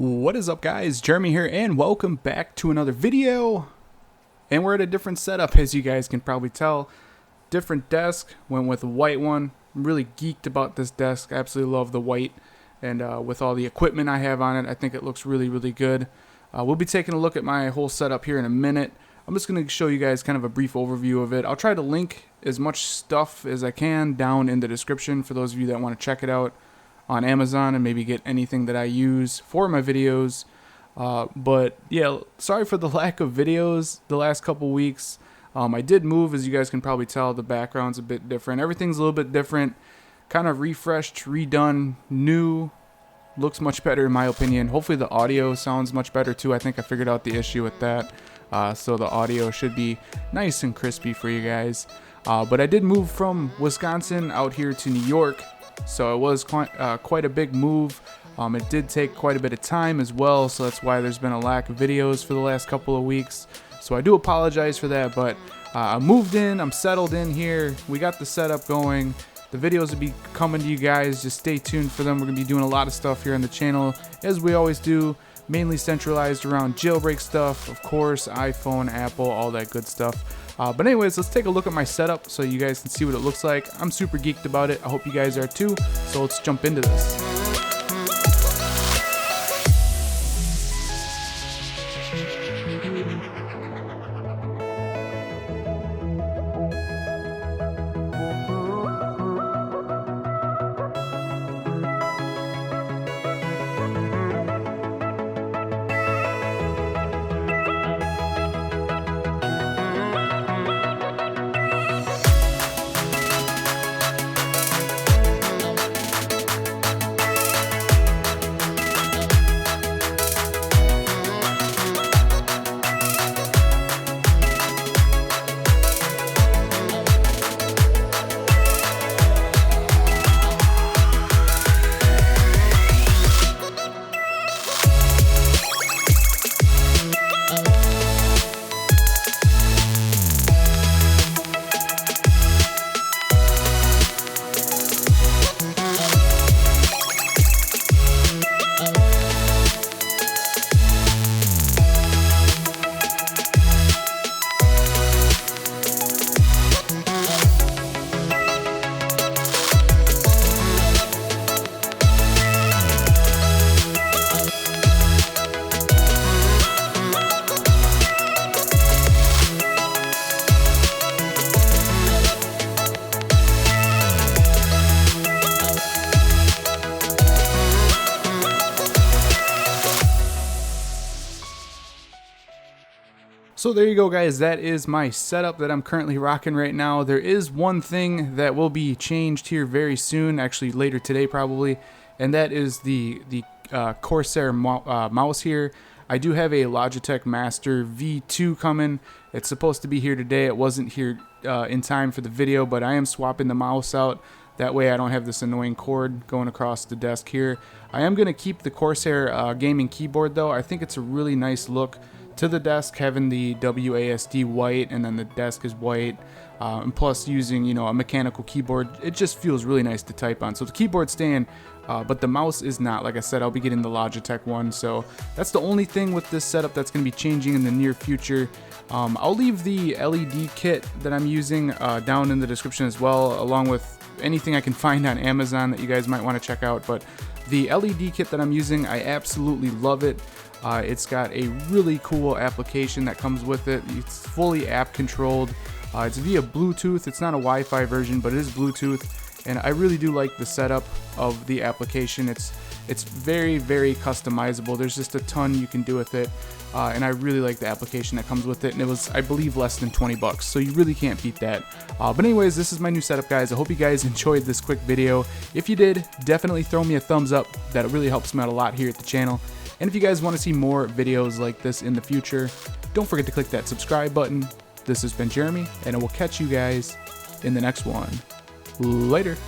What is up, guys? Jeremy here, and welcome back to another video. And we're at a different setup, as you guys can probably tell. Different desk, went with a white one. I'm really geeked about this desk. I absolutely love the white, and with all the equipment I have on it, I think it looks really good. We'll be taking a look at my whole setup here in a minute. I'm just going to show you guys kind of a brief overview of it. I'll try to link as much stuff as I can down in the description for those of you that want to check it out on Amazon and maybe get anything that I use for my videos. But yeah, sorry for the lack of videos the last couple weeks. I did move, as you guys can probably tell. The background's a bit different. Everything's a little bit different, kind of refreshed, redone, new. Looks much better in my opinion. Hopefully the audio sounds much better too. I think I figured out the issue with that. So the audio should be nice and crispy for you guys. But I did move from Wisconsin out here to New York. So it was quite a big move. It did take quite a bit of time as well, so that's why there's been a lack of videos for the last couple of weeks. So I do apologize for that, but I moved in, I'm settled in here, we got the setup going. The videos will be coming to you guys, just stay tuned for them. We're going to be doing a lot of stuff here on the channel, as we always do, mainly centralized around jailbreak stuff, of course, iPhone, Apple, all that good stuff. But anyways, let's take a look at my setup so you guys can see what it looks like. I'm super geeked about it. I hope you guys are too. So let's jump into this. So there you go, guys. That is my setup that I'm currently rocking right now. There is one thing that will be changed here very soon, actually later today probably, and that is the Corsair mouse here. I do have a Logitech Master V2 coming. It's supposed to be here today. It wasn't here in time for the video, but I am swapping the mouse out. That way I don't have this annoying cord going across the desk here. I am going to keep the Corsair gaming keyboard though. I think it's a really nice look to the desk, having the WASD white and then the desk is white, and plus using a mechanical keyboard, it just feels really nice to type on. So the keyboard's staying, but the mouse is not. Like I said, I'll be getting the Logitech one, so that's the only thing with this setup that's going to be changing in the near future. I'll leave the LED kit that I'm using down in the description as well, along with anything I can find on Amazon that you guys might want to check out. But the LED kit that I'm using, I absolutely love it. It's got a really cool application that comes with it. It's fully app controlled. It's via Bluetooth. It's not a Wi-Fi version, but it is Bluetooth. And I really do like the setup of the application. It's very customizable. There's just a ton you can do with it. And I really like the application that comes with it. And it was, I believe, less than 20 bucks. So you really can't beat that. But anyways, this is my new setup, guys. I hope you guys enjoyed this quick video. If you did, definitely throw me a thumbs up. That really helps me out a lot here at the channel. And if you guys want to see more videos like this in the future, don't forget to click that subscribe button. This has been Jeremy, and I will catch you guys in the next one. Later.